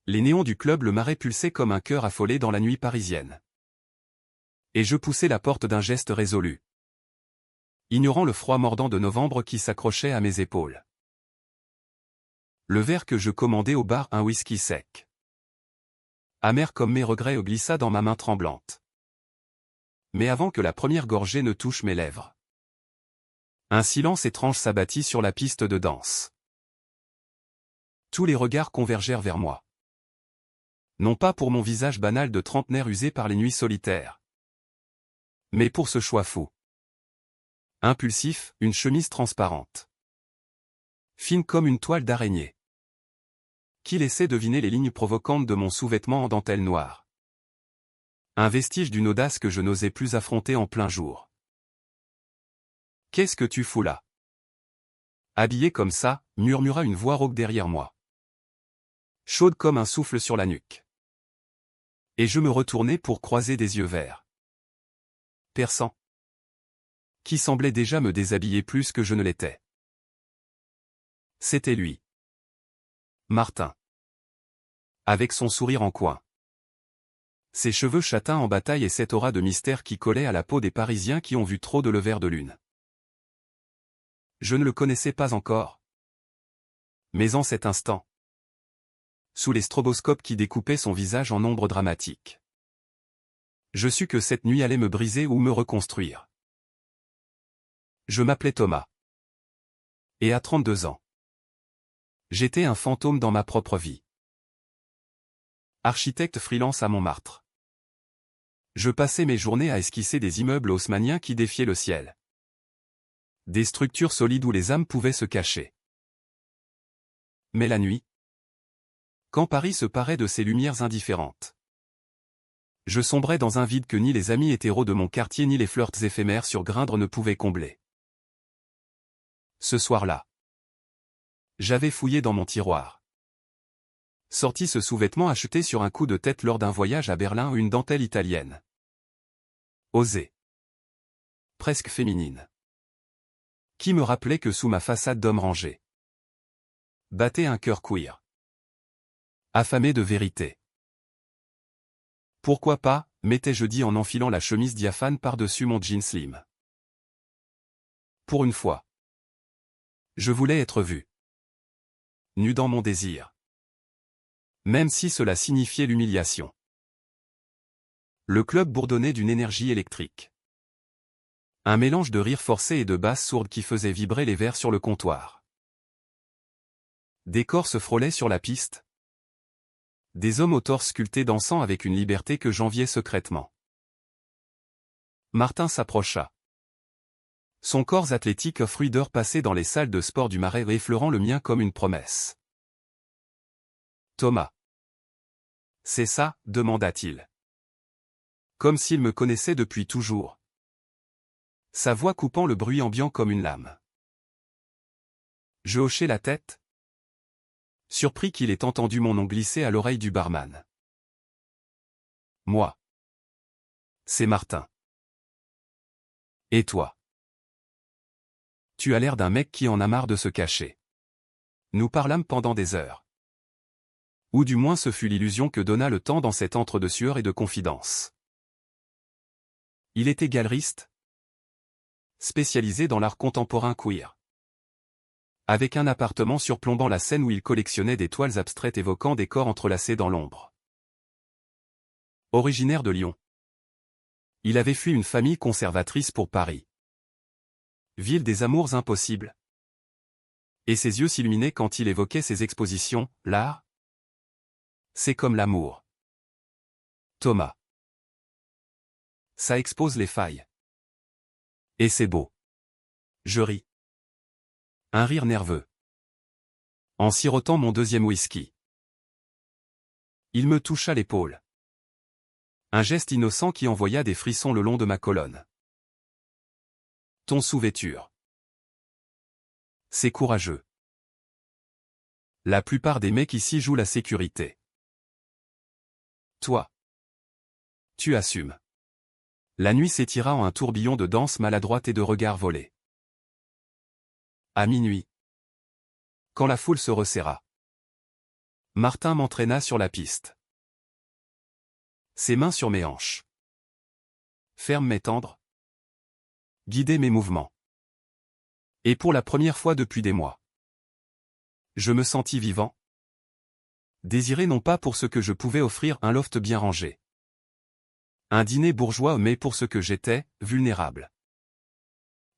Les néons du club Le Marais pulsaient comme un cœur affolé dans la nuit parisienne. Et je poussai la porte d'un geste résolu, ignorant le froid mordant de novembre qui s'accrochait à mes épaules. Le verre que je commandai au bar, un whisky sec, amer comme mes regrets, glissa dans ma main tremblante. Mais avant que la première gorgée ne touche mes lèvres, un silence étrange s'abattit sur la piste de danse. Tous les regards convergèrent vers moi. Non pas pour mon visage banal de trentenaire usé par les nuits solitaires, mais pour ce choix fou, impulsif, une chemise transparente, fine comme une toile d'araignée, qui laissait deviner les lignes provocantes de mon sous-vêtement en dentelle noire. Un vestige d'une audace que je n'osais plus affronter en plein jour. « Qu'est-ce que tu fous là ? Habillé comme ça » murmura une voix rauque derrière moi, chaude comme un souffle sur la nuque. Et je me retournai pour croiser des yeux verts, perçants, qui semblaient déjà me déshabiller plus que je ne l'étais. C'était lui. Martin. Avec son sourire en coin, ses cheveux châtains en bataille et cette aura de mystère qui collait à la peau des Parisiens qui ont vu trop de levers de lune. Je ne le connaissais pas encore. Mais en cet instant, sous les stroboscopes qui découpaient son visage en ombres dramatiques, je sus que cette nuit allait me briser ou me reconstruire. Je m'appelais Thomas. Et à 32 ans, j'étais un fantôme dans ma propre vie. Architecte freelance à Montmartre, je passais mes journées à esquisser des immeubles haussmanniens qui défiaient le ciel. Des structures solides où les âmes pouvaient se cacher. Mais la nuit, quand Paris se parait de ses lumières indifférentes, je sombrais dans un vide que ni les amis hétéros de mon quartier ni les flirts éphémères sur Grindr ne pouvaient combler. Ce soir-là, j'avais fouillé dans mon tiroir, sorti ce sous-vêtement acheté sur un coup de tête lors d'un voyage à Berlin, une dentelle italienne, osée, presque féminine, qui me rappelait que sous ma façade d'homme rangé battait un cœur queer, affamé de vérité. Pourquoi pas, m'étais-je dit en enfilant la chemise diaphane par-dessus mon jean slim. Pour une fois, je voulais être vu, nu dans mon désir, même si cela signifiait l'humiliation. Le club bourdonnait d'une énergie électrique. Un mélange de rires forcés et de basses sourdes qui faisaient vibrer les verres sur le comptoir. Des corps se frôlaient sur la piste. Des hommes au torse sculpté dansant avec une liberté que j'enviais secrètement. Martin s'approcha. Son corps athlétique, fruit d'heures passées dans les salles de sport du Marais, effleurant le mien comme une promesse. « Thomas. C'est ça ?» demanda-t-il. Comme s'il me connaissait depuis toujours. Sa voix coupant le bruit ambiant comme une lame. Je hochai la tête, surpris qu'il ait entendu mon nom glisser à l'oreille du barman. Moi. C'est Martin. Et toi? Tu as l'air d'un mec qui en a marre de se cacher. Nous parlâmes pendant des heures. Ou du moins ce fut l'illusion que donna le temps dans cet antre de sueur et de confidence. Il était galeriste, spécialisé dans l'art contemporain queer, avec un appartement surplombant la Seine où il collectionnait des toiles abstraites évoquant des corps entrelacés dans l'ombre. Originaire de Lyon, il avait fui une famille conservatrice pour Paris, ville des amours impossibles. Et ses yeux s'illuminaient quand il évoquait ses expositions. L'art, c'est comme l'amour. Thomas. Ça expose les failles. Et c'est beau. Je ris. Un rire nerveux. En sirotant mon deuxième whisky. Il me toucha l'épaule. Un geste innocent qui envoya des frissons le long de ma colonne. Ton sous-vêture. C'est courageux. La plupart des mecs ici jouent la sécurité. Toi. Tu assumes. La nuit s'étira en un tourbillon de danse maladroite et de regards volés. À minuit, quand la foule se resserra, Martin m'entraîna sur la piste. Ses mains sur mes hanches. Ferme mais tendre. Guider mes mouvements. Et pour la première fois depuis des mois, je me sentis vivant. Désiré non pas pour ce que je pouvais offrir, un loft bien rangé. Un dîner bourgeois, mais pour ce que j'étais, vulnérable.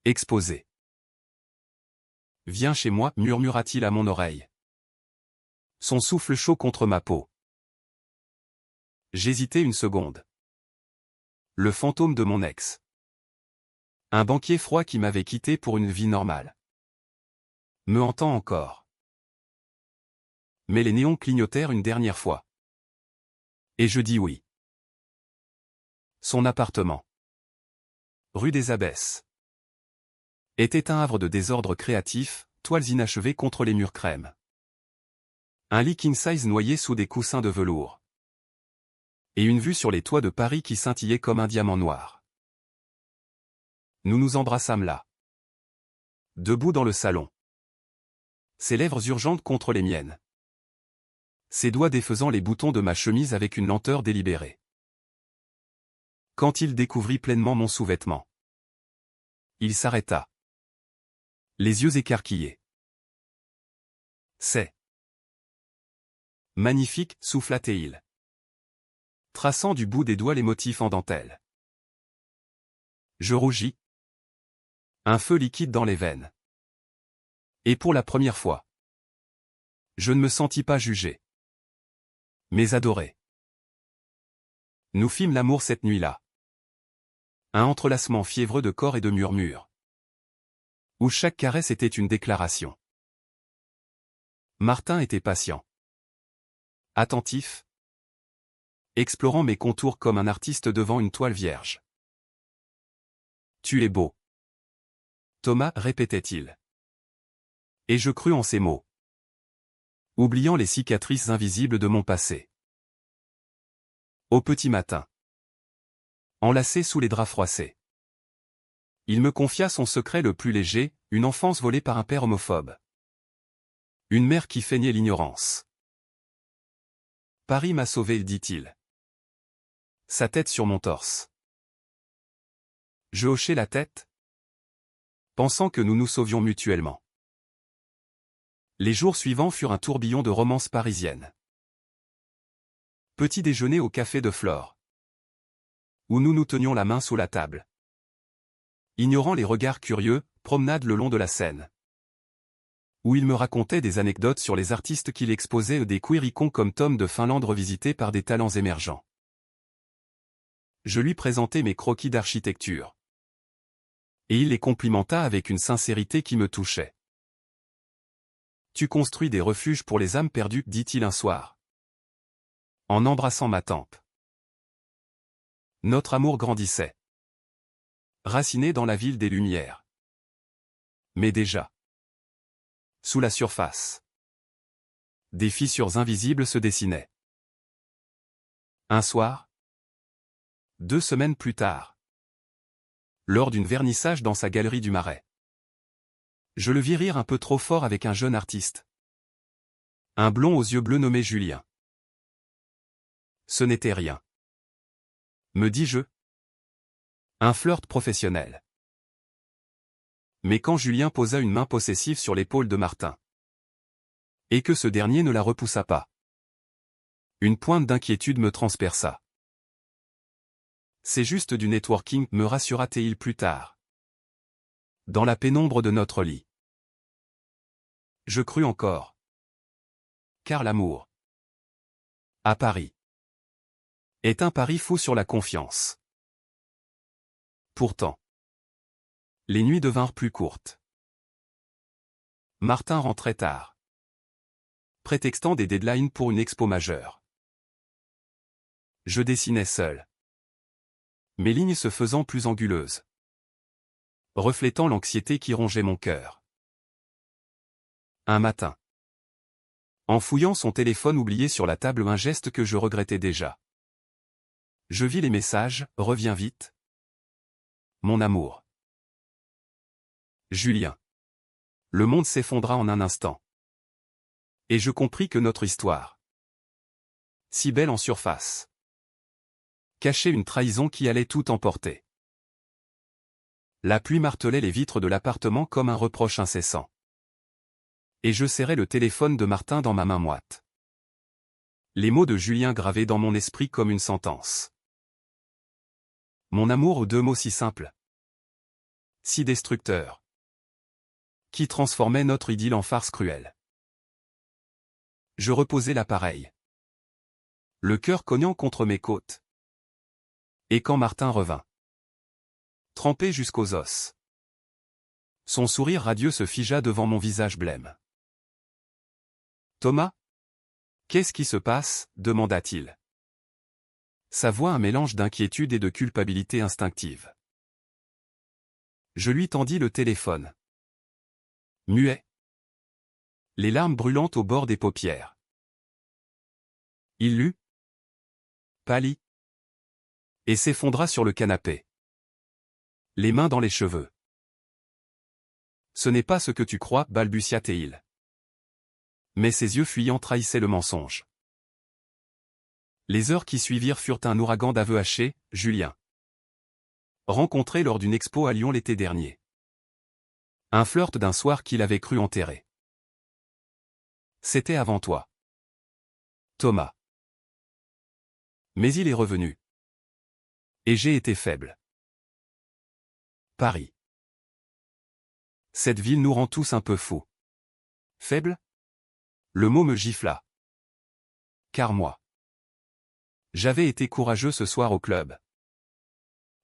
Exposé. Viens chez moi, murmura-t-il à mon oreille. Son souffle chaud contre ma peau. J'hésitai une seconde. Le fantôme de mon ex. Un banquier froid qui m'avait quitté pour une vie normale. Me hantant encore. Mais les néons clignotèrent une dernière fois. Et je dis oui. Son appartement. Rue des Abbesses. Était un havre de désordre créatif, toiles inachevées contre les murs crème. Un lit king size noyé sous des coussins de velours. Et une vue sur les toits de Paris qui scintillait comme un diamant noir. Nous nous embrassâmes là. Debout dans le salon. Ses lèvres urgentes contre les miennes. Ses doigts défaisant les boutons de ma chemise avec une lenteur délibérée. Quand il découvrit pleinement mon sous-vêtement, il s'arrêta. Les yeux écarquillés. C'est magnifique, souffla-t-il, traçant du bout des doigts les motifs en dentelle. Je rougis. Un feu liquide dans les veines. Et pour la première fois, je ne me sentis pas jugé, mais adoré. Nous fîmes l'amour cette nuit-là. Un entrelacement fiévreux de corps et de murmures, où chaque caresse était une déclaration. Martin était patient. Attentif. Explorant mes contours comme un artiste devant une toile vierge. Tu es beau. Thomas, répétait-il. Et je crus en ces mots. Oubliant les cicatrices invisibles de mon passé. Au petit matin. Enlacé sous les draps froissés. Il me confia son secret le plus léger, une enfance volée par un père homophobe. Une mère qui feignait l'ignorance. Paris m'a sauvé, dit-il. Sa tête sur mon torse. Je hochai la tête, pensant que nous nous sauvions mutuellement. Les jours suivants furent un tourbillon de romances parisiennes. Petit déjeuner au café de Flore, où nous nous tenions la main sous la table. Ignorant les regards curieux, promenade le long de la Seine, où il me racontait des anecdotes sur les artistes qu'il exposait, des queericons comme Tom de Finlande revisités par des talents émergents. Je lui présentai mes croquis d'architecture. Et il les complimenta avec une sincérité qui me touchait. Tu construis des refuges pour les âmes perdues, dit-il un soir, en embrassant ma tempe. Notre amour grandissait. Raciné dans la ville des Lumières. Mais déjà, sous la surface, des fissures invisibles se dessinaient. Un soir, 2 semaines plus tard, lors d'une vernissage dans sa galerie du Marais, je le vis rire un peu trop fort avec un jeune artiste. Un blond aux yeux bleus nommé Julien. Ce n'était rien, me dis-je. Un flirt professionnel. Mais quand Julien posa une main possessive sur l'épaule de Martin, et que ce dernier ne la repoussa pas, une pointe d'inquiétude me transperça. C'est juste du networking, me rassura-t-il plus tard. Dans la pénombre de notre lit. Je crus encore. Car l'amour, à Paris, est un pari fou sur la confiance. Pourtant, les nuits devinrent plus courtes. Martin rentrait tard, prétextant des deadlines pour une expo majeure. Je dessinais seul, mes lignes se faisant plus anguleuses, reflétant l'anxiété qui rongeait mon cœur. Un matin, en fouillant son téléphone oublié sur la table, un geste que je regrettais déjà. Je vis les messages, reviens vite. Mon amour. Julien. Le monde s'effondra en un instant. Et je compris que notre histoire Si belle en surface. Cachait une trahison qui allait tout emporter. La pluie martelait les vitres de l'appartement comme un reproche incessant. Et je serrais le téléphone de Martin dans ma main moite. Les mots de Julien gravés dans mon esprit comme une sentence. Mon amour aux deux mots si simples. Si destructeurs. Qui transformait notre idylle en farce cruelle. Je reposais l'appareil. Le cœur cognant contre mes côtes. Et quand Martin revint. Trempé jusqu'aux os. Son sourire radieux se figea devant mon visage blême. Thomas? Qu'est-ce qui se passe? Demanda-t-il. Sa voix un mélange d'inquiétude et de culpabilité instinctive. Je lui tendis le téléphone. Muet. Les larmes brûlantes au bord des paupières. Il lut. Pâlit. Et s'effondra sur le canapé. Les mains dans les cheveux. Ce n'est pas ce que tu crois, balbutia-t-il. Mais ses yeux fuyants trahissaient le mensonge. Les heures qui suivirent furent un ouragan d'aveux hachés, Julien. Rencontré lors d'une expo à Lyon l'été dernier. Un flirt d'un soir qu'il avait cru enterré. C'était avant toi. Thomas. Mais il est revenu. Et j'ai été faible. Paris. Cette ville nous rend tous un peu fous. Faible? Le mot me gifla. Car moi. J'avais été courageux ce soir au club.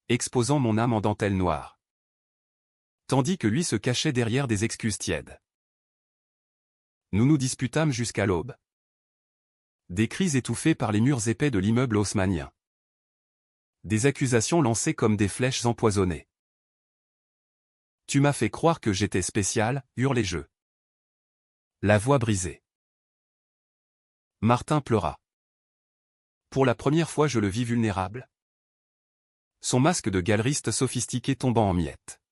Exposant mon âme en dentelle noire. Tandis que lui se cachait derrière des excuses tièdes. Nous nous disputâmes jusqu'à l'aube. Des cris étouffés par les murs épais de l'immeuble haussmannien. Des accusations lancées comme des flèches empoisonnées. Tu m'as fait croire que j'étais spécial, hurlai-je. La voix brisée. Martin pleura. Pour la première fois je le vis vulnérable. Son masque de galeriste sophistiqué tombant en miettes.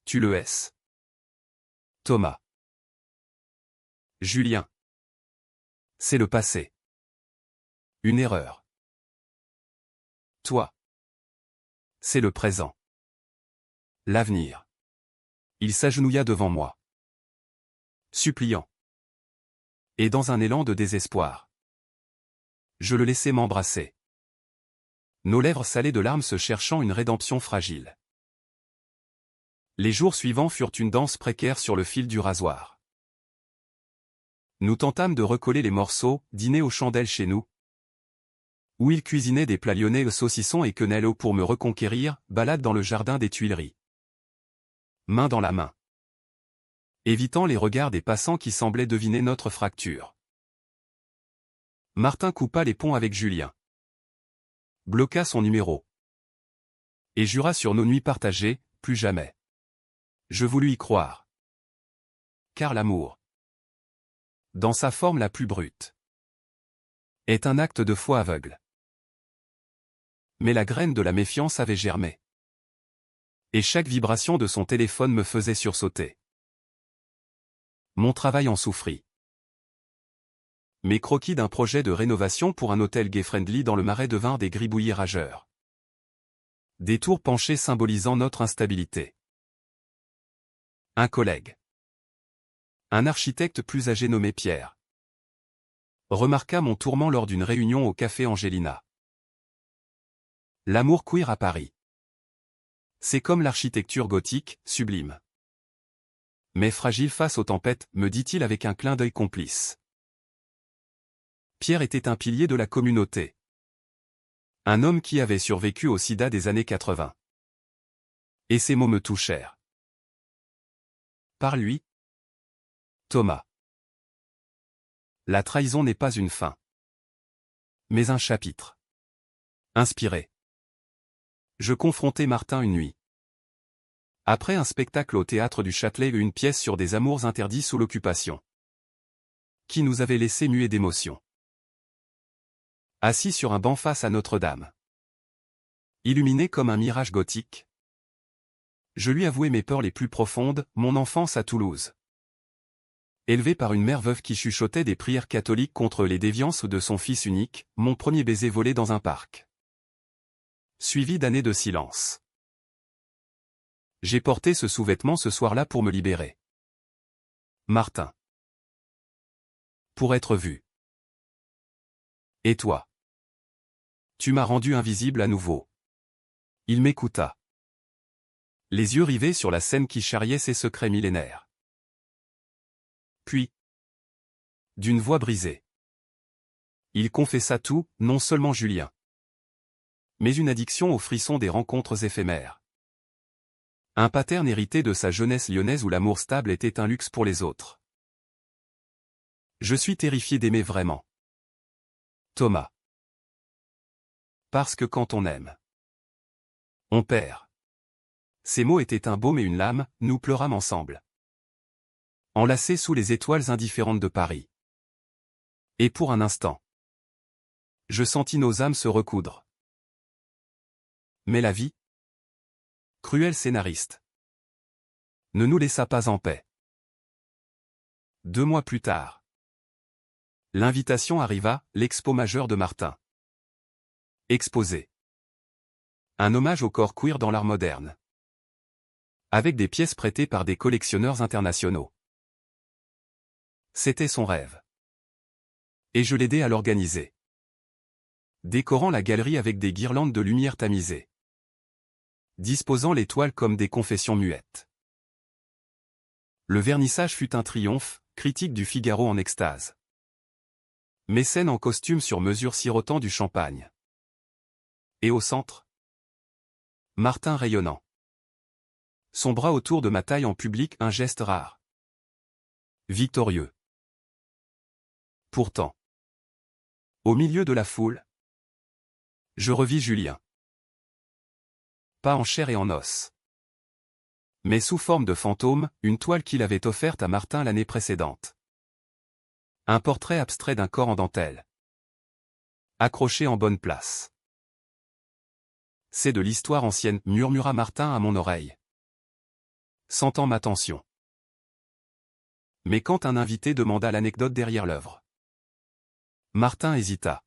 Tu le hais. Thomas. Julien. C'est le passé. Une erreur. Toi. C'est le présent. L'avenir. Il s'agenouilla devant moi. Suppliant. Et dans un élan de désespoir. Je le laissai m'embrasser. Nos lèvres salées de larmes se cherchant une rédemption fragile. Les jours suivants furent une danse précaire sur le fil du rasoir. Nous tentâmes de recoller les morceaux, dîner aux chandelles chez nous. Où il cuisinait des plats lyonnais saucisson et quenelle pour me reconquérir, balade dans le jardin des Tuileries. Main dans la main. Évitant les regards des passants qui semblaient deviner notre fracture. Martin coupa les ponts avec Julien. Bloqua son numéro. Et jura sur nos nuits partagées, plus jamais. Je voulus y croire. Car l'amour, dans sa forme la plus brute, est un acte de foi aveugle. Mais la graine de la méfiance avait germé. Et chaque vibration de son téléphone me faisait sursauter. Mon travail en souffrit. Mes croquis d'un projet de rénovation pour un hôtel gay-friendly dans le marais devinrent des gribouillis rageurs. Des tours penchées symbolisant notre instabilité. Un collègue. Un architecte plus âgé nommé Pierre. Remarqua mon tourment lors d'une réunion au café Angelina. L'amour queer à Paris. C'est comme l'architecture gothique, sublime. Mais fragile face aux tempêtes, me dit-il avec un clin d'œil complice. Pierre était un pilier de la communauté. Un homme qui avait survécu au sida des années 80. Et ces mots me touchèrent. Par lui, Thomas. La trahison n'est pas une fin, mais un chapitre. Inspiré. Je confrontai Martin une nuit. Après un spectacle au théâtre du Châtelet, une pièce sur des amours interdits sous l'occupation, qui nous avait laissé muets d'émotion. Assis sur un banc face à Notre-Dame. Illuminé comme un mirage gothique. Je lui avouai mes peurs les plus profondes, mon enfance à Toulouse. Élevé par une mère veuve qui chuchotait des prières catholiques contre les déviances de son fils unique, mon premier baiser volé dans un parc. Suivi d'années de silence. J'ai porté ce sous-vêtement ce soir-là pour me libérer. Martin. Pour être vu. Et toi? Tu m'as rendu invisible à nouveau. Il m'écouta. Les yeux rivés sur la scène qui charriait ses secrets millénaires. Puis, d'une voix brisée, il confessa tout, non seulement Julien, mais une addiction aux frissons des rencontres éphémères. Un pattern hérité de sa jeunesse lyonnaise où l'amour stable était un luxe pour les autres. Je suis terrifié d'aimer vraiment. Thomas. Parce que quand on aime, on perd. Ces mots étaient un baume et une lame, nous pleurâmes ensemble. Enlacés sous les étoiles indifférentes de Paris. Et pour un instant, je sentis nos âmes se recoudre. Mais la vie, cruel scénariste, ne nous laissa pas en paix. 2 mois plus tard, l'invitation arriva, l'expo majeure de Martin. Exposé. Un hommage au corps queer dans l'art moderne. Avec des pièces prêtées par des collectionneurs internationaux. C'était son rêve. Et je l'aidais à l'organiser. Décorant la galerie avec des guirlandes de lumière tamisées. Disposant les toiles comme des confessions muettes. Le vernissage fut un triomphe, critique du Figaro en extase. Mécène en costume sur mesure sirotant du champagne. Et au centre, Martin rayonnant. Son bras autour de ma taille en public, un geste rare. Victorieux. Pourtant, au milieu de la foule, je revis Julien. Pas en chair et en os. Mais sous forme de fantôme, une toile qu'il avait offerte à Martin l'année précédente. Un portrait abstrait d'un corps en dentelle. Accroché en bonne place. C'est de l'histoire ancienne, murmura Martin à mon oreille. Sentant ma tension. Mais quand un invité demanda l'anecdote derrière l'œuvre, Martin hésita.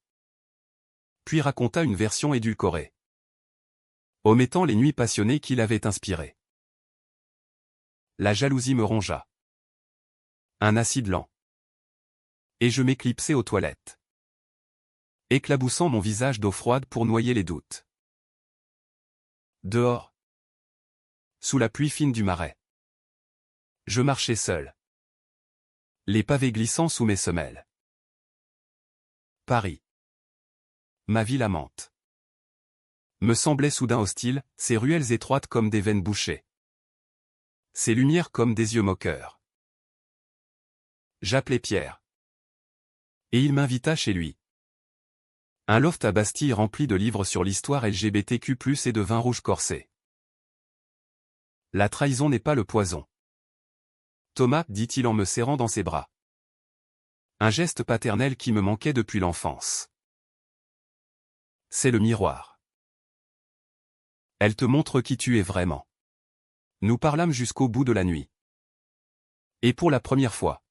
Puis raconta une version édulcorée. Omettant les nuits passionnées qui l'avaient inspiré. La jalousie me rongea. Un acide lent. Et je m'éclipsai aux toilettes. Éclaboussant mon visage d'eau froide pour noyer les doutes. Dehors. Sous la pluie fine du marais. Je marchais seul. Les pavés glissant sous mes semelles. Paris. Ma ville amante. Me semblait soudain hostile, ses ruelles étroites comme des veines bouchées. Ses lumières comme des yeux moqueurs. J'appelai Pierre. Et il m'invita chez lui. Un loft à Bastille rempli de livres sur l'histoire LGBTQ+, et de vin rouge corsé. La trahison n'est pas le poison. Thomas, dit-il en me serrant dans ses bras. Un geste paternel qui me manquait depuis l'enfance. C'est le miroir. Elle te montre qui tu es vraiment. Nous parlâmes jusqu'au bout de la nuit. Et pour la première fois,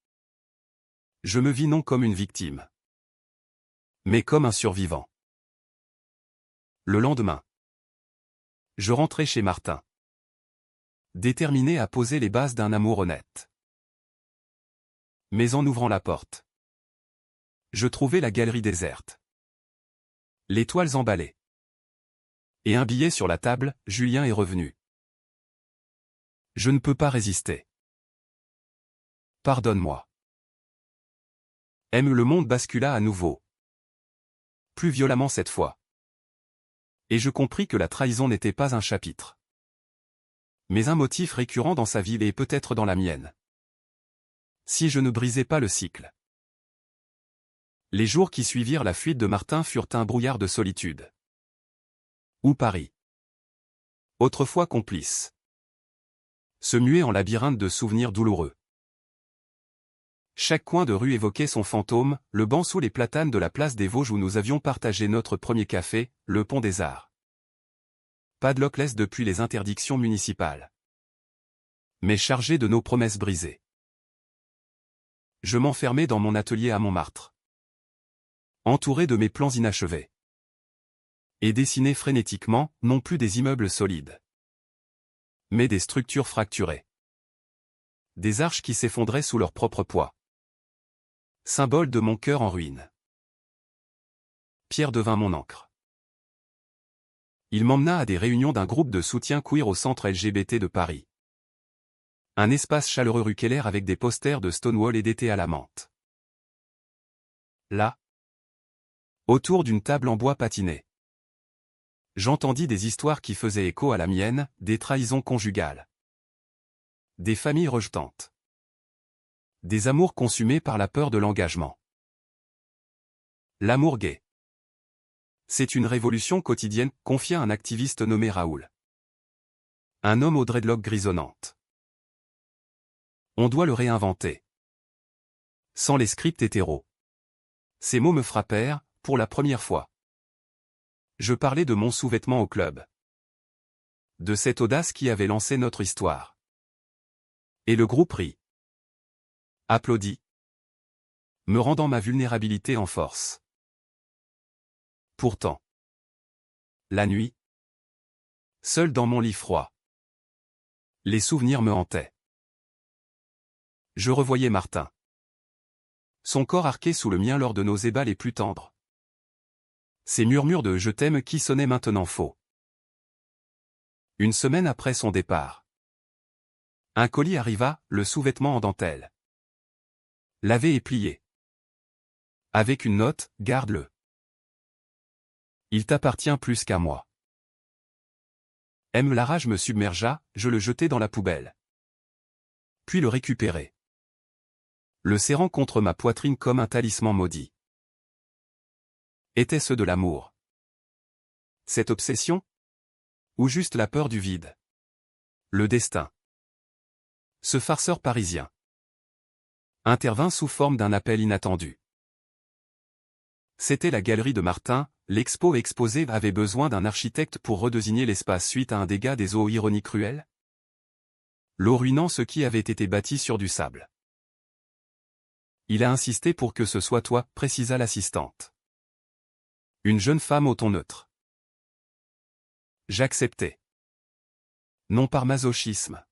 je me vis non comme une victime, mais comme un survivant. Le lendemain, je rentrai chez Martin. Déterminé à poser les bases d'un amour honnête. Mais en ouvrant la porte, je trouvai la galerie déserte. Les toiles emballées. Et un billet sur la table, Julien est revenu. Je ne peux pas résister. Pardonne-moi. Le monde bascula à nouveau. Plus violemment cette fois. Et je compris que la trahison n'était pas un chapitre. Mais un motif récurrent dans sa vie et peut-être dans la mienne. Si je ne brisais pas le cycle. Les jours qui suivirent la fuite de Martin furent un brouillard de solitude. Ou Paris. Autrefois complice. Se muait en labyrinthe de souvenirs douloureux. Chaque coin de rue évoquait son fantôme, le banc sous les platanes de la place des Vosges où nous avions partagé notre premier café, le pont des Arts. Pas de lockless depuis les interdictions municipales. Mais chargé de nos promesses brisées. Je m'enfermais dans mon atelier à Montmartre, entouré de mes plans inachevés, et dessinais frénétiquement, non plus des immeubles solides, mais des structures fracturées. Des arches qui s'effondraient sous leur propre poids. Symbole de mon cœur en ruine. Pierre devint mon encre. Il m'emmena à des réunions d'un groupe de soutien queer au centre LGBT de Paris. Un espace chaleureux rue Keller avec des posters de Stonewall et d'été à la menthe. Là, autour d'une table en bois patiné, j'entendis des histoires qui faisaient écho à la mienne, des trahisons conjugales, des familles rejetantes, des amours consumés par la peur de l'engagement. L'amour gay. C'est une révolution quotidienne, confia un activiste nommé Raoul. Un homme aux dreadlocks grisonnantes. On doit le réinventer. Sans les scripts hétéros. Ces mots me frappèrent, pour la première fois. Je parlais de mon sous-vêtement au club. De cette audace qui avait lancé notre histoire. Et le groupe rit. Applaudit. Me rendant ma vulnérabilité en force. Pourtant. La nuit. Seul dans mon lit froid. Les souvenirs me hantaient. Je revoyais Martin. Son corps arqué sous le mien lors de nos ébats les plus tendres. Ces murmures de « je t'aime » qui sonnaient maintenant faux. Une semaine après son départ. Un colis arriva, le sous-vêtement en dentelle. Lavé et plié. Avec une note, garde-le. Il t'appartient plus qu'à moi. La rage me submergea, je le jetai dans la poubelle. Puis le récupérai. Le serrant contre ma poitrine comme un talisman maudit. Était-ce de l'amour? Cette obsession? Ou juste la peur du vide? Le destin. Ce farceur parisien intervint sous forme d'un appel inattendu. C'était la galerie de Martin, l'expo exposée avait besoin d'un architecte pour redésigner l'espace suite à un dégât des eaux ironiques cruelles. L'eau ruinant ce qui avait été bâti sur du sable. Il a insisté pour que ce soit toi, précisa l'assistante. Une jeune femme au ton neutre. J'acceptai. Non par masochisme,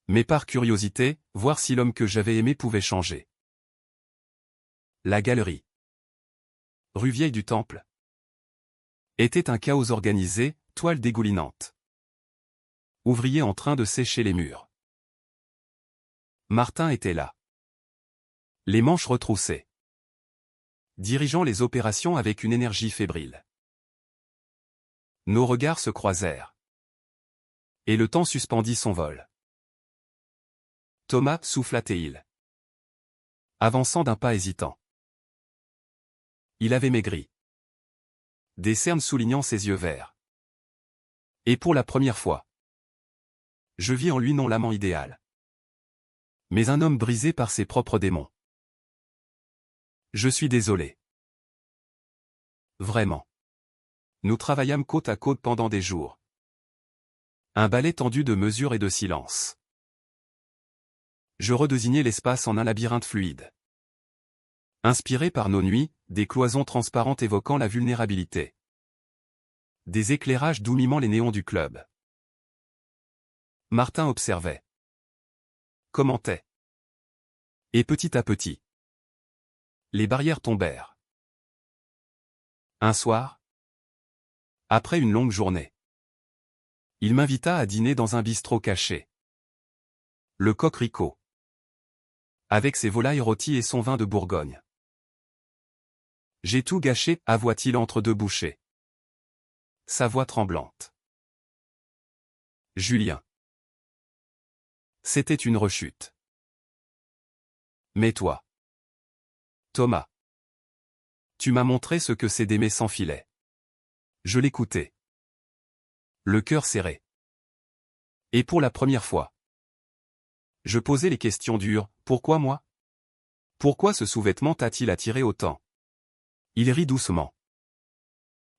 mais par curiosité, voir si l'homme que j'avais aimé pouvait changer. La galerie. Rue Vieille du Temple. Était un chaos organisé, toile dégoulinante. Ouvriers en train de sécher les murs. Martin était là. Les manches retroussées. Dirigeant les opérations avec une énergie fébrile. Nos regards se croisèrent. Et le temps suspendit son vol. Thomas, souffla-t-il, avançant d'un pas hésitant. Il avait maigri. Des cernes soulignant ses yeux verts. Et pour la première fois, je vis en lui non l'amant idéal, mais un homme brisé par ses propres démons. Je suis désolé. Vraiment. Nous travaillâmes côte à côte pendant des jours. Un ballet tendu de mesures et de silence. Je redésignais l'espace en un labyrinthe fluide. Inspiré par nos nuits, des cloisons transparentes évoquant la vulnérabilité. Des éclairages doux mimant les néons du club. Martin observait. Commentait. Et petit à petit, les barrières tombèrent. Un soir, après une longue journée, il m'invita à dîner dans un bistrot caché. Le Coquelicot. Avec ses volailles rôties et son vin de Bourgogne. J'ai tout gâché, avoua-t-il entre deux bouchées. Sa voix tremblante. Julien. C'était une rechute. Mais toi, Thomas, tu m'as montré ce que c'est d'aimer sans filet. Je l'écoutais. Le cœur serré. Et pour la première fois, je posais les questions dures, pourquoi moi? Pourquoi ce sous-vêtement t'a-t-il attiré autant? Il rit doucement.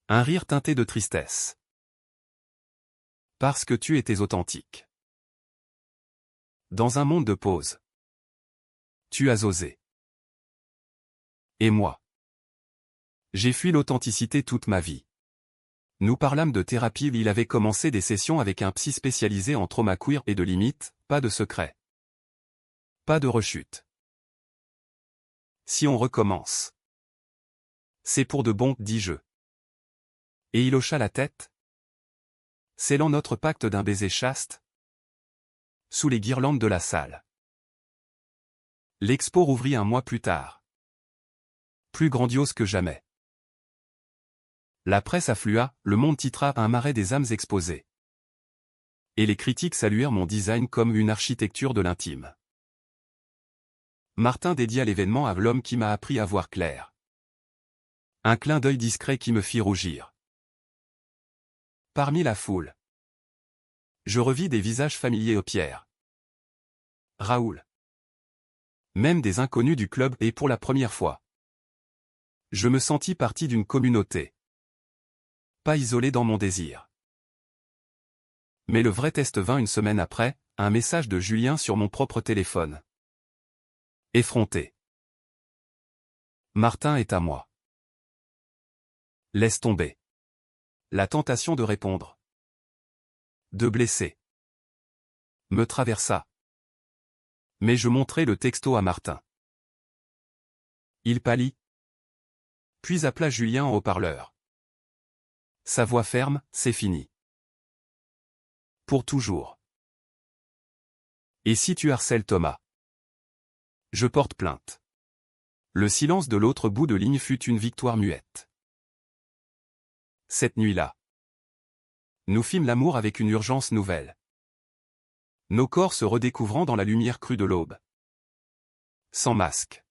Un rire teinté de tristesse. Parce que tu étais authentique. Dans un monde de pause. Tu as osé. Et moi? J'ai fui l'authenticité toute ma vie. Nous parlâmes de thérapie, il avait commencé des sessions avec un psy spécialisé en trauma queer et de limites, pas de secret. Pas de rechute. Si on recommence. C'est pour de bon, dis-je. Et il hocha la tête. Scellant notre pacte d'un baiser chaste. Sous les guirlandes de la salle. L'expo rouvrit un mois plus tard. Plus grandiose que jamais. La presse afflua, le monde titra un marais des âmes exposées. Et les critiques saluèrent mon design comme une architecture de l'intime. Martin dédia l'événement à l'homme qui m'a appris à voir clair. Un clin d'œil discret qui me fit rougir. Parmi la foule, je revis des visages familiers aux pierres. Raoul. Même des inconnus du club et pour la première fois. Je me sentis partie d'une communauté. Pas isolé dans mon désir. Mais le vrai test vint une semaine après, un message de Julien sur mon propre téléphone. Effronté. Martin est à moi. Laisse tomber. La tentation de répondre. De blesser. Me traversa. Mais je montrai le texto à Martin. Il pâlit. Puis appela Julien en haut-parleur. Sa voix ferme, c'est fini. Pour toujours. Et si tu harcèles Thomas? Je porte plainte. Le silence de l'autre bout de ligne fut une victoire muette. Cette nuit-là, nous fîmes l'amour avec une urgence nouvelle. Nos corps se redécouvrant dans la lumière crue de l'aube. Sans masque.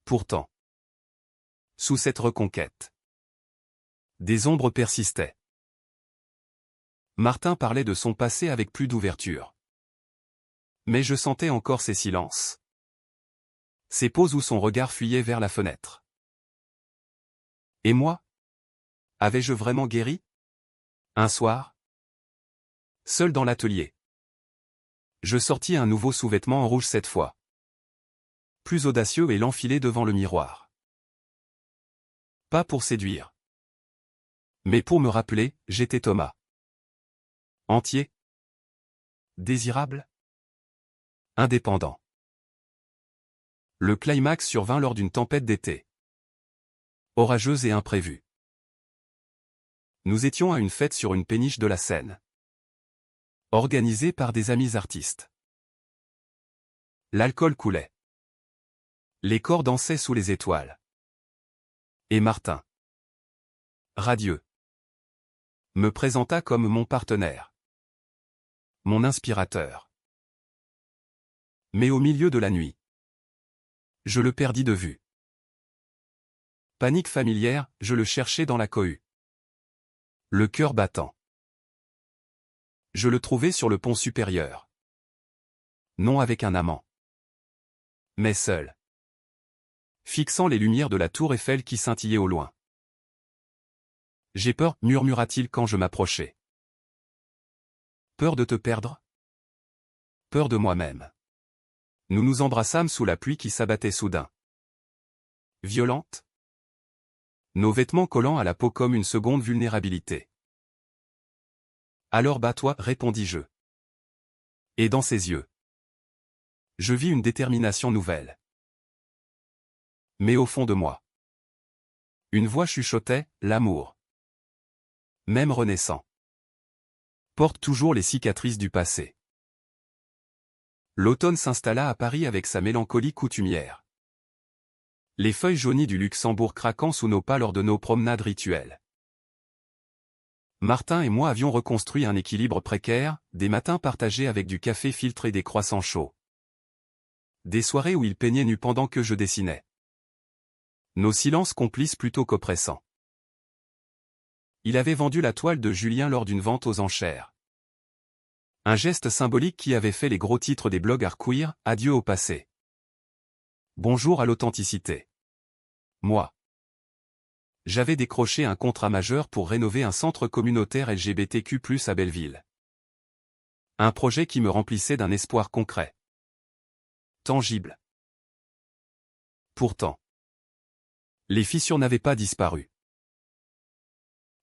Pourtant, sous cette reconquête, des ombres persistaient. Martin parlait de son passé avec plus d'ouverture. Mais je sentais encore ses silences. Ses pauses où son regard fuyait vers la fenêtre. Et moi? Avais-je vraiment guéri? Un soir, seul dans l'atelier, je sortis un nouveau sous-vêtement en rouge cette fois. Plus audacieux et l'enfilai devant le miroir. Pas pour séduire. Mais pour me rappeler, j'étais Thomas. Entier. Désirable. Indépendant. Le climax survint lors d'une tempête d'été. Orageuse et imprévue. Nous étions à une fête sur une péniche de la Seine. Organisée par des amis artistes. L'alcool coulait. Les corps dansaient sous les étoiles. Et Martin, radieux, me présenta comme mon partenaire. Mon inspirateur. Mais au milieu de la nuit, je le perdis de vue. Panique familière, je le cherchais dans la cohue. Le cœur battant. Je le trouvai sur le pont supérieur. Non avec un amant. Mais seul. Fixant les lumières de la tour Eiffel qui scintillaient au loin. J'ai peur, murmura-t-il quand je m'approchai. Peur de te perdre? Peur de moi-même. Nous nous embrassâmes sous la pluie qui s'abattait soudain. Violente? Nos vêtements collant à la peau comme une seconde vulnérabilité. Alors bats-toi, répondis-je. Et dans ses yeux, je vis une détermination nouvelle. Mais au fond de moi, une voix chuchotait, l'amour, même renaissant, porte toujours les cicatrices du passé. L'automne s'installa à Paris avec sa mélancolie coutumière. Les feuilles jaunies du Luxembourg craquant sous nos pas lors de nos promenades rituelles. Martin et moi avions reconstruit un équilibre précaire, des matins partagés avec du café filtré et des croissants chauds. Des soirées où il peignait nu pendant que je dessinais. Nos silences complices plutôt qu'oppressants. Il avait vendu la toile de Julien lors d'une vente aux enchères. Un geste symbolique qui avait fait les gros titres des blogs art queer, adieu au passé. Bonjour à l'authenticité. Moi. J'avais décroché un contrat majeur pour rénover un centre communautaire LGBTQ+ à Belleville. Un projet qui me remplissait d'un espoir concret. tangible. Pourtant, les fissures n'avaient pas disparu.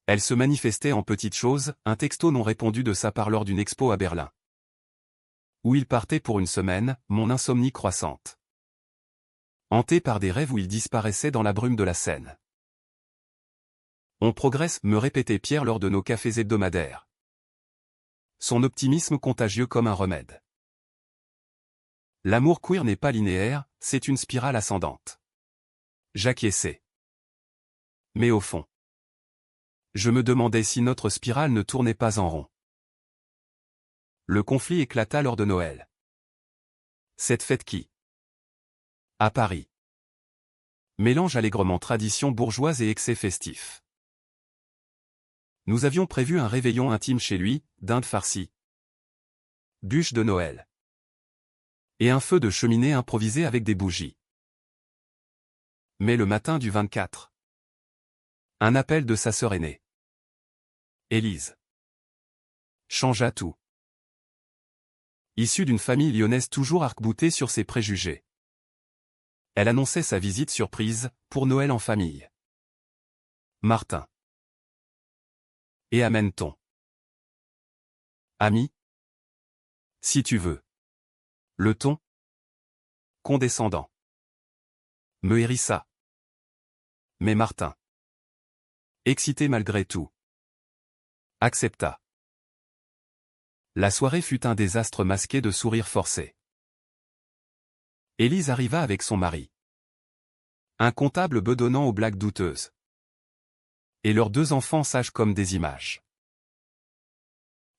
Elles se manifestaient en petites choses, un texto non répondu de sa part lors d'une expo à Berlin. Où il partait pour une semaine, mon insomnie croissante. Hanté par des rêves où il disparaissait dans la brume de la Seine. On progresse, me répétait Pierre lors de nos cafés hebdomadaires. Son optimisme contagieux comme un remède. L'amour queer n'est pas linéaire, c'est une spirale ascendante. J'acquiesçais. Mais au fond, je me demandais si notre spirale ne tournait pas en rond. Le conflit éclata lors de Noël. Cette fête qui, à Paris, mélange allègrement tradition bourgeoise et excès festif. Nous avions prévu un réveillon intime chez lui, dinde farcie, bûche de Noël, et un feu de cheminée improvisé avec des bougies. Mais le matin du 24, un appel de sa sœur aînée, Élise, changea tout. Issue d'une famille lyonnaise toujours arc-boutée sur ses préjugés, elle annonçait sa visite surprise, pour Noël en famille. Martin. Et amène-t-on ami? Si tu veux. Le ton condescendant me hérissa. Mais Martin, excité malgré tout, accepta. La soirée fut un désastre masqué de sourires forcés. Élise arriva avec son mari, un comptable bedonnant aux blagues douteuses, et leurs 2 enfants sages comme des images.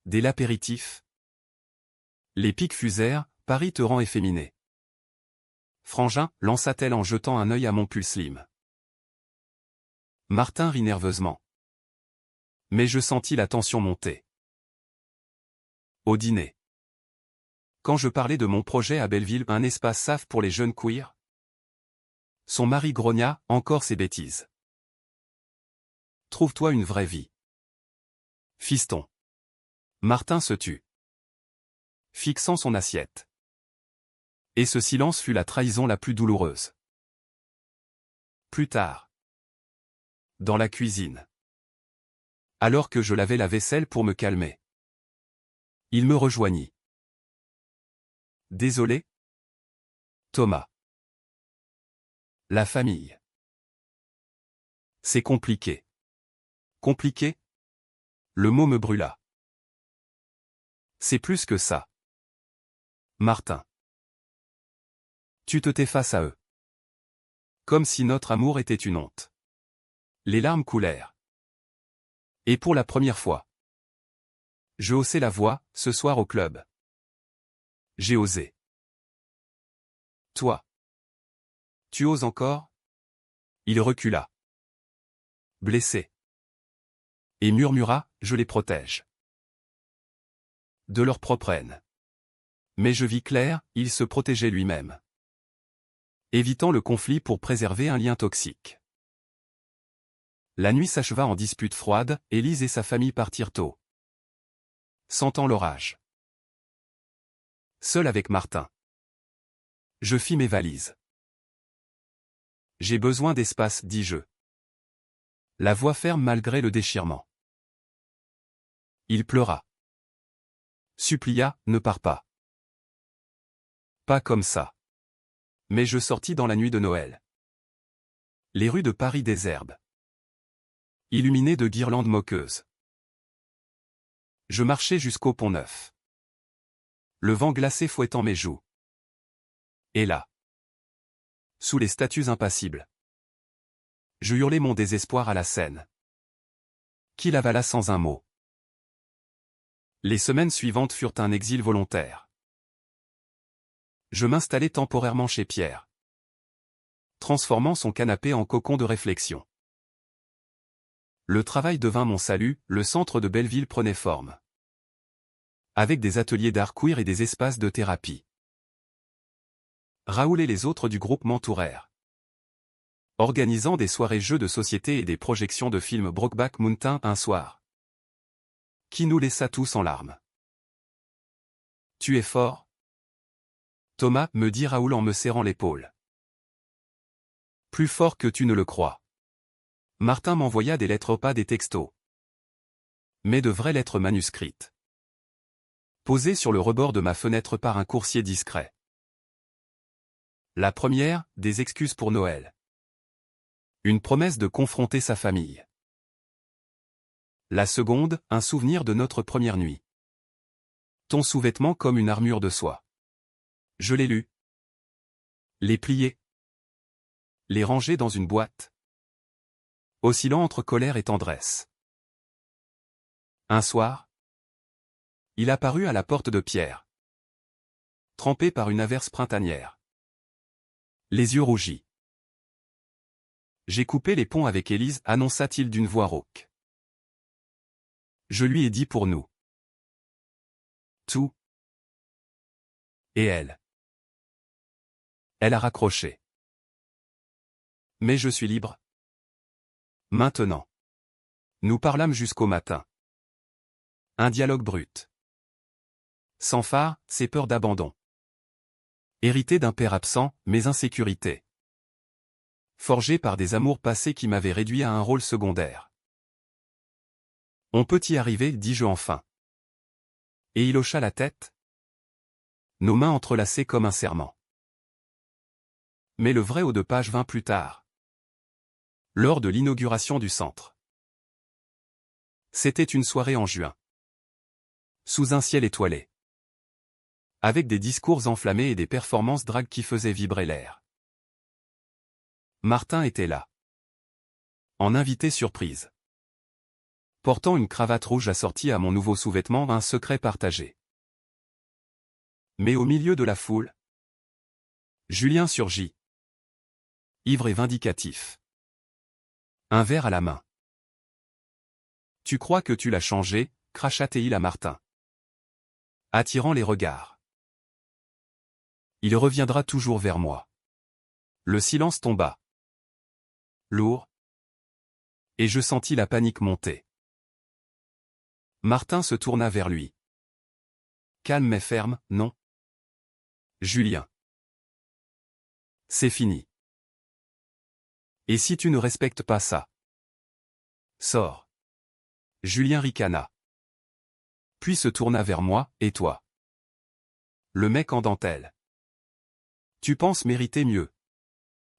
Dès l'apéritif, les piques fusèrent, Paris te rend efféminé. Frangin, lança-t-elle en jetant un œil à mon pull slim. Martin rit nerveusement. Mais je sentis la tension monter. Au dîner. Quand je parlais de mon projet à Belleville, un espace safe pour les jeunes queers, son mari grogna, encore ces bêtises. Trouve-toi une vraie vie. Fiston. Martin se tut, fixant son assiette. Et ce silence fut la trahison la plus douloureuse. Plus tard. Dans la cuisine. Alors que je lavais la vaisselle pour me calmer. Il me rejoignit. Désolé, Thomas. La famille. C'est compliqué. Compliqué? Le mot me brûla. C'est plus que ça. Martin. Tu te tais face à eux. Comme si notre amour était une honte. Les larmes coulèrent. Et pour la première fois, je haussai la voix, ce soir au club. J'ai osé. Toi. Tu oses encore? Il recula. Blessé. Et murmura, je les protège. De leur propre haine. Mais je vis clair, il se protégeait lui-même. Évitant le conflit pour préserver un lien toxique. La nuit s'acheva en dispute froide, Élise et sa famille partirent tôt. Sentant l'orage. Seul avec Martin. Je fis mes valises. J'ai besoin d'espace, dis-je. La voix ferme malgré le déchirement. Il pleura. Supplia, ne pars pas. Pas comme ça. Mais je sortis dans la nuit de Noël. Les rues de Paris désherbent. Illuminées de guirlandes moqueuses. Je marchais jusqu'au Pont-Neuf. Le vent glacé fouettant mes joues. Et là, sous les statues impassibles, je hurlais mon désespoir à la Seine, qui l'avala sans un mot. Les semaines suivantes furent un exil volontaire. Je m'installai temporairement chez Pierre, transformant son canapé en cocon de réflexion. Le travail devint mon salut, le centre de Belleville prenait forme. Avec des ateliers d'art queer et des espaces de thérapie. Raoul et les autres du groupe m'entourèrent, organisant des soirées jeux de société et des projections de films Brokeback Mountain un soir, qui nous laissa tous en larmes. Tu es fort? Thomas, me dit Raoul en me serrant l'épaule. Plus fort que tu ne le crois. Martin m'envoya des lettres, pas des textos. Mais de vraies lettres manuscrites. Posées sur le rebord de ma fenêtre par un coursier discret. La première, des excuses pour Noël. Une promesse de confronter sa famille. La seconde, un souvenir de notre première nuit. Ton sous-vêtement comme une armure de soie. Je l'ai lu. Les plier. Les ranger dans une boîte. Oscillant entre colère et tendresse. Un soir, il apparut à la porte de pierre. Trempé par une averse printanière. Les yeux rougis. J'ai coupé les ponts avec Élise, annonça-t-il d'une voix rauque. Je lui ai dit pour nous. Tout. Et elle. Elle a raccroché. Mais je suis libre. Maintenant. Nous parlâmes jusqu'au matin. Un dialogue brut. Sans phare, ses peurs d'abandon. Hérité d'un père absent, mes insécurités. Forgé par des amours passés qui m'avaient réduit à un rôle secondaire. On peut y arriver, dis-je enfin. Et il hocha la tête. Nos mains entrelacées comme un serment. Mais le vrai haut de page vint plus tard. Lors de l'inauguration du centre. C'était une soirée en juin. Sous un ciel étoilé. Avec des discours enflammés et des performances drag qui faisaient vibrer l'air. Martin était là. En invité surprise. Portant une cravate rouge assortie à mon nouveau sous-vêtement, un secret partagé. Mais au milieu de la foule, Julien surgit. Ivre et vindicatif. Un verre à la main. Tu crois que tu l'as changé, cracha-t-il à Martin. Attirant les regards. Il reviendra toujours vers moi. Le silence tomba. Lourd. Et je sentis la panique monter. Martin se tourna vers lui. Calme mais ferme, non. Julien. C'est fini. Et si tu ne respectes pas ça? Sors. Julien ricana. Puis se tourna vers moi, et toi? Le mec en dentelle. Tu penses mériter mieux.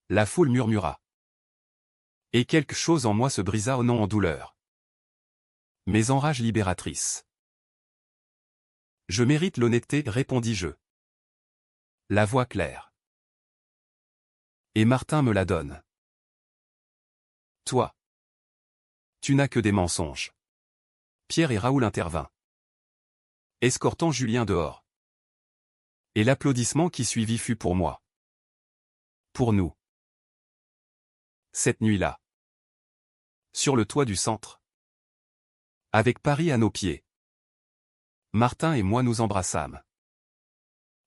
La foule murmura. Et quelque chose en moi se brisa au nom en douleur. Mais en rage libératrice. Je mérite l'honnêteté, répondis-je. La voix claire. Et Martin me la donne. Toi. Tu n'as que des mensonges. Pierre et Raoul intervinrent. Escortant Julien dehors. Et l'applaudissement qui suivit fut pour moi. Pour nous. Cette nuit-là. Sur le toit du centre. Avec Paris à nos pieds. Martin et moi nous embrassâmes.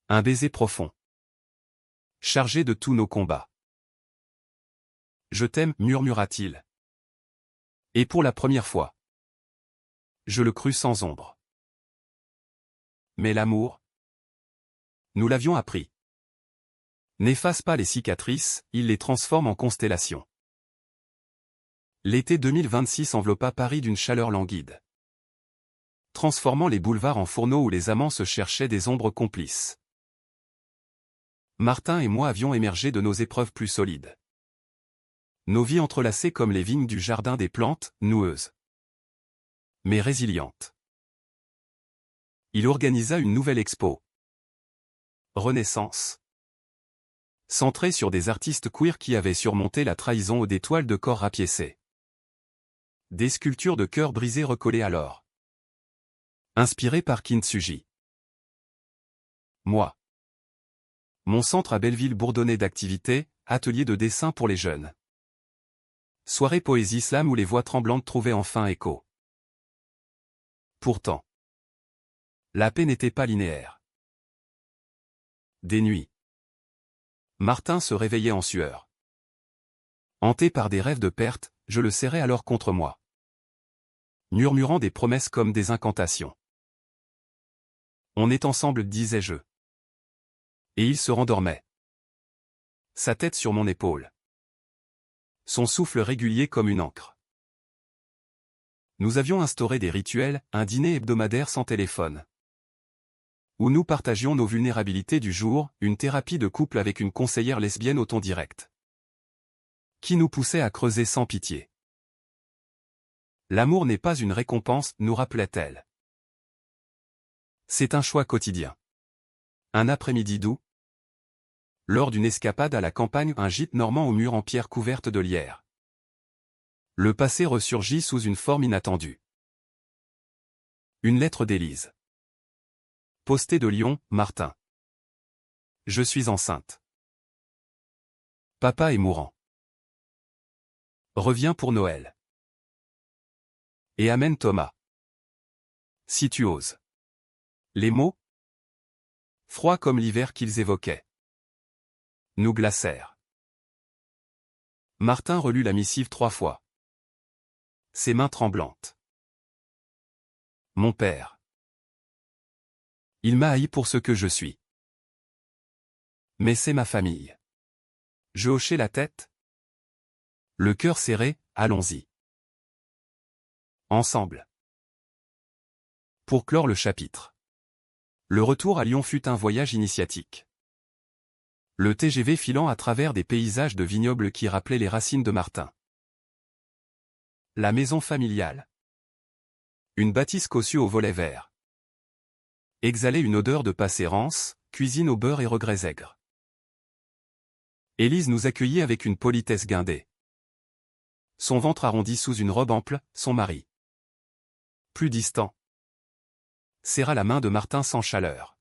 Un baiser profond. Chargé de tous nos combats. Je t'aime, murmura-t-il. Et pour la première fois. Je le crus sans ombre. Mais l'amour, nous l'avions appris. N'efface pas les cicatrices, il les transforme en constellations. L'été 2026 enveloppa Paris d'une chaleur languide. Transformant les boulevards en fourneaux où les amants se cherchaient des ombres complices. Martin et moi avions émergé de nos épreuves plus solides. Nos vies entrelacées comme les vignes du jardin des plantes, noueuses. Mais résilientes. Il organisa une nouvelle expo. Renaissance. Centrée sur des artistes queer qui avaient surmonté la trahison aux des toiles de corps rapiécées. Des sculptures de cœurs brisés recollées à l'or. Inspirées par Kintsugi. Moi. Mon centre à Belleville bourdonnait d'activités, ateliers de dessin pour les jeunes. Soirée poésie slam où les voix tremblantes trouvaient enfin écho. Pourtant, la paix n'était pas linéaire. Des nuits. Martin se réveillait en sueur. Hanté par des rêves de perte, je le serrais alors contre moi. Murmurant des promesses comme des incantations. On est ensemble, disais-je. Et il se rendormait. Sa tête sur mon épaule. Son souffle régulier comme une ancre. Nous avions instauré des rituels, un dîner hebdomadaire sans téléphone. Où nous partagions nos vulnérabilités du jour, une thérapie de couple avec une conseillère lesbienne au ton direct. Qui nous poussait à creuser sans pitié. L'amour n'est pas une récompense, nous rappelait-elle. C'est un choix quotidien. Un après-midi doux. Lors d'une escapade à la campagne, un gîte normand aux murs en pierre couverte de lierre. Le passé ressurgit sous une forme inattendue. Une lettre d'Élise. Postée de Lyon, Martin. Je suis enceinte. Papa est mourant. Reviens pour Noël. Et amène Thomas. Si tu oses. Les mots, froids comme l'hiver qu'ils évoquaient, nous glacèrent. Martin relut la missive 3 fois. Ses mains tremblantes. Mon père. Il m'a haï pour ce que je suis. Mais c'est ma famille. Je hochai la tête. Le cœur serré, allons-y. Ensemble. Pour clore le chapitre. Le retour à Lyon fut un voyage initiatique. Le TGV filant à travers des paysages de vignobles qui rappelaient les racines de Martin. La maison familiale. Une bâtisse cossue au volet vert. Exhalait une odeur de passerance, cuisine au beurre et regrets aigres. Élise nous accueillit avec une politesse guindée. Son ventre arrondi sous une robe ample, son mari. Plus distant. Serra la main de Martin sans chaleur.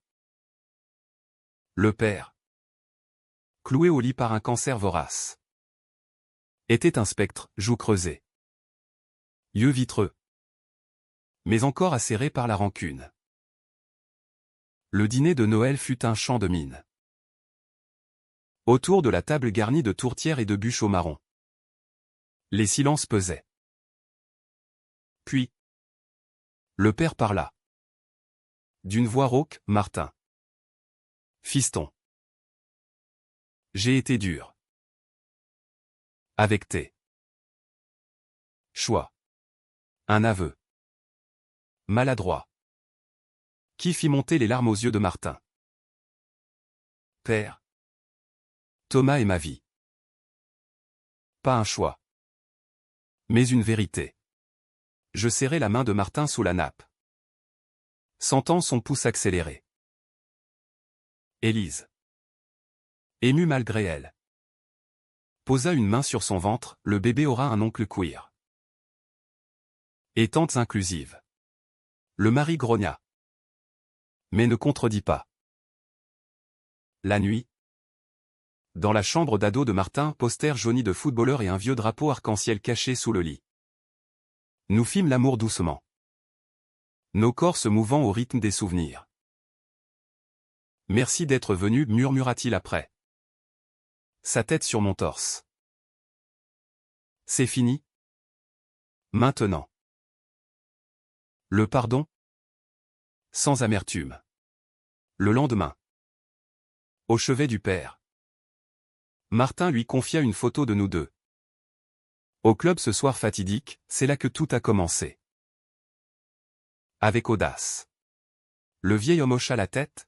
Le père. Cloué au lit par un cancer vorace. Était un spectre, joues creusées. Yeux vitreux. Mais encore acéré par la rancune. Le dîner de Noël fut un chant de mine. Autour de la table garnie de tourtières et de bûches au marron. Les silences pesaient. Puis, le père parla. D'une voix rauque, Martin. Fiston. J'ai été dur. Avec tes choix. Un aveu. Maladroit. Qui fit monter les larmes aux yeux de Martin. Père. Thomas est ma vie. Pas un choix. Mais une vérité. Je serrai la main de Martin sous la nappe. Sentant son pouce accéléré. Élise. Émue malgré elle. Posa une main sur son ventre, le bébé aura un oncle queer. Et tantes inclusives. Le mari grogna. Mais ne contredit pas. La nuit. Dans la chambre d'ado de Martin, poster jauni de footballeur et un vieux drapeau arc-en-ciel caché sous le lit. Nous fîmes l'amour doucement. Nos corps se mouvant au rythme des souvenirs. Merci d'être venu, murmura-t-il après. Sa tête sur mon torse. C'est fini? Maintenant. Le pardon? Sans amertume. Le lendemain. Au chevet du père. Martin lui confia une photo de nous deux. Au club ce soir fatidique, c'est là que tout a commencé. Avec audace. Le vieil homme hocha la tête.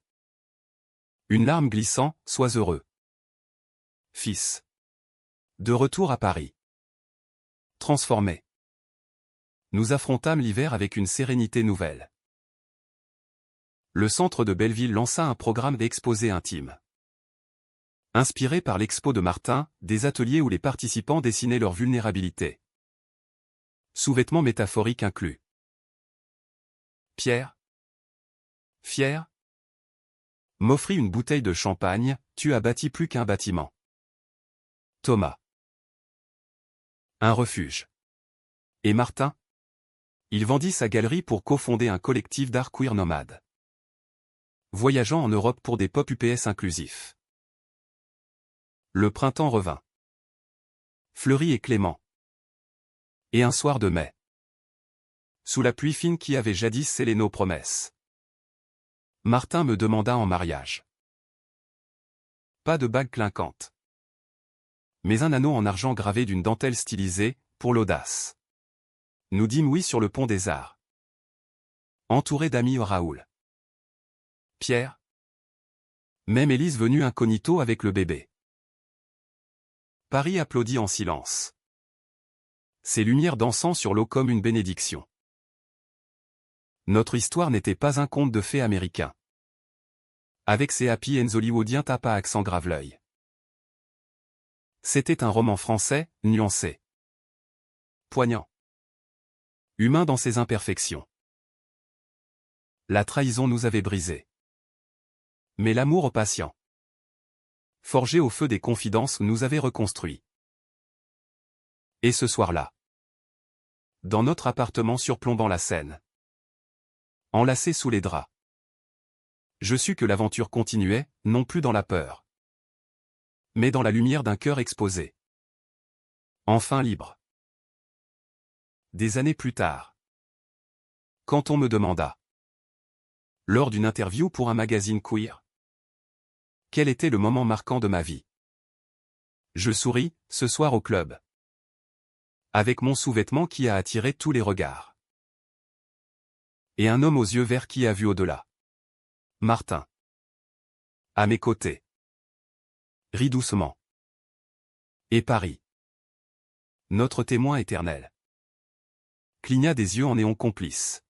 Une larme glissant, sois heureux. Fils. De retour à Paris. Transformé. Nous affrontâmes l'hiver avec une sérénité nouvelle. Le centre de Belleville lança un programme d'exposés intimes. Inspiré par l'expo de Martin, des ateliers où les participants dessinaient leur vulnérabilité. Sous-vêtements métaphoriques inclus. Pierre. Fier. M'offrit une bouteille de champagne, tu as bâti plus qu'un bâtiment. Thomas. Un refuge. Et Martin? Il vendit sa galerie pour cofonder un collectif d'art queer nomade. Voyageant en Europe pour des pop UPS inclusifs. Le printemps revint. Fleuri et clément. Et un soir de mai. Sous la pluie fine qui avait jadis scellé nos promesses. Martin me demanda en mariage. Pas de bague clinquante. Mais un anneau en argent gravé d'une dentelle stylisée, pour l'audace. Nous dîmes oui sur le pont des Arts. Entouré d'amis Raoul. Pierre. Même Élise venue incognito avec le bébé. Paris applaudit en silence. Ses lumières dansant sur l'eau comme une bénédiction. Notre histoire n'était pas un conte de fées américain. Avec ses happy ends hollywoodiens tape à accent grave-l'œil. C'était un roman français, nuancé. Poignant. Humain dans ses imperfections. La trahison nous avait brisés. Mais l'amour patient, forgé au feu des confidences, nous avait reconstruits. Et ce soir-là, dans notre appartement surplombant la Seine, enlacé sous les draps, je sus que l'aventure continuait, non plus dans la peur, mais dans la lumière d'un cœur exposé. Enfin libre. Des années plus tard, quand on me demanda, lors d'une interview pour un magazine queer, quel était le moment marquant de ma vie, je souris, ce soir au club, avec mon sous-vêtement qui a attiré tous les regards. Et un homme aux yeux verts qui a vu au-delà. Martin. À mes côtés. Rit doucement. Et Paris. Notre témoin éternel. Cligna des yeux en néon complice.